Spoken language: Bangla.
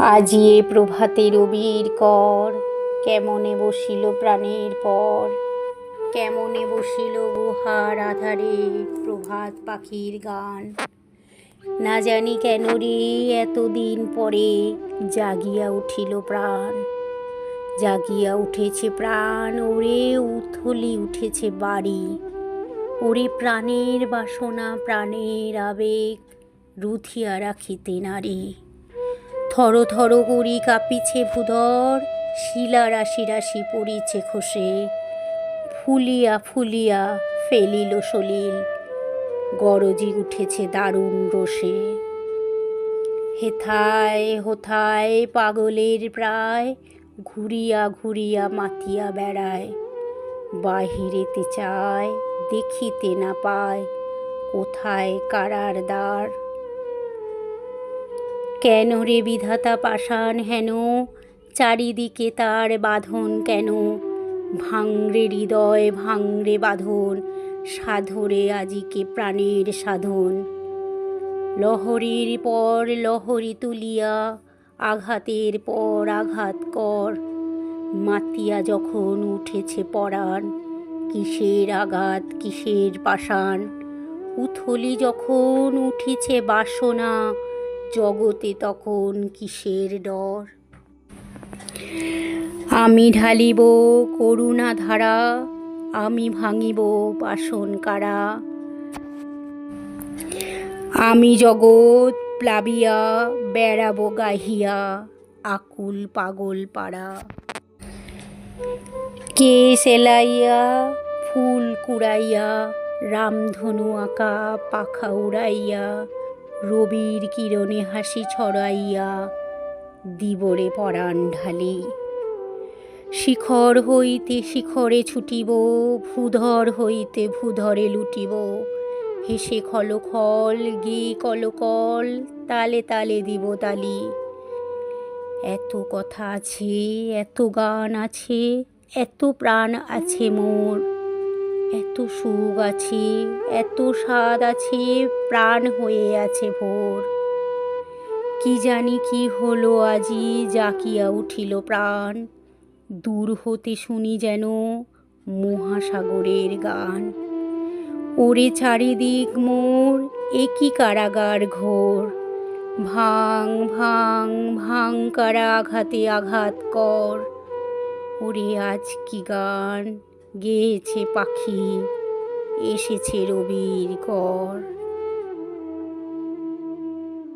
আজি এ প্রভাতে রবির কর, কেমনে বসিল প্রাণের পর, কেমনে বসিল গুহার আধারে প্রভাত পাখির গান। না জানি কেন রে এতদিন পরে জাগিয়া উঠিল প্রাণ, জাগিয়া উঠেছে প্রাণ, ওরে উথলি উঠেছে বাড়ি, ওরে প্রাণের বাসনা প্রাণের আবেগ রুধিয়া রাখিতে নারী। থর থর করি কাঁপিছে ভূধর, শিলা রাশি রাশি পড়িছে খসে, ফুলিয়া ফুলিয়া ফেলিল সলিল, গরজি উঠেছে দারুণ রোষে। হেথায় হোথায় পাগলের প্রায়, ঘুরিয়া ঘুরিয়া মাতিয়া বেড়ায়, বাহিরেতে চায় দেখিতে না পায়, কোথায় কারার দ্বার। কেন রে বিধাতা পাষাণ হেন, চারিদিকে তার বাঁধন কেন, ভাঙরে হৃদয় ভাঙরে বাঁধন, সাধরে আজিকে প্রাণের সাধন। লহরীর পর লহরী তুলিয়া আঘাতের পর আঘাত কর, মাতিয়া যখন উঠেছে পরাণ, কিসের আঘাত কিসের পাষাণ। উথলি যখন উঠিছে বাসনা, জগতে তখন কিসের ডর। আমি ঢালিব করুণা ধারা, আমি ভাঙিব পাষাণ কারা, আমি জগৎ প্লাবিয়া বেড়াবো গাহিয়া আকুল পাগল পাড়া। কে সেলাইয়া ফুল কুড়াইয়া, রামধনু আঁকা পাখা উড়াইয়া, রবির কিরণে হাসি ছড়াইয়া দিবরে পরাণ ঢালি। শিখর হইতে শিখরে ছুটিব, ভূধর হইতে ভূধরে লুটিব, হেসে খলখল গেয়ে কলকল, তালে তালে দিব তালি। এত কথা আছে এত গান আছে, এত প্রাণ আছে মোর, এত সুখ আছে এত স্বাদ আছে, প্রাণ হয়ে আছে ভোর। কি জানি কি হলো আজি জাকিয়া উঠিল প্রাণ, দূর হতে শুনি যেন মহাসাগরের গান। ওরে চারিদিক মোর একই কারাগার ঘোর, ভাঙ ভাঙ ভাঙ কারা আঘাতে আঘাত কর। ওরে আজ কি গান গেয়েছে পাখি, এসেছে রবির কর।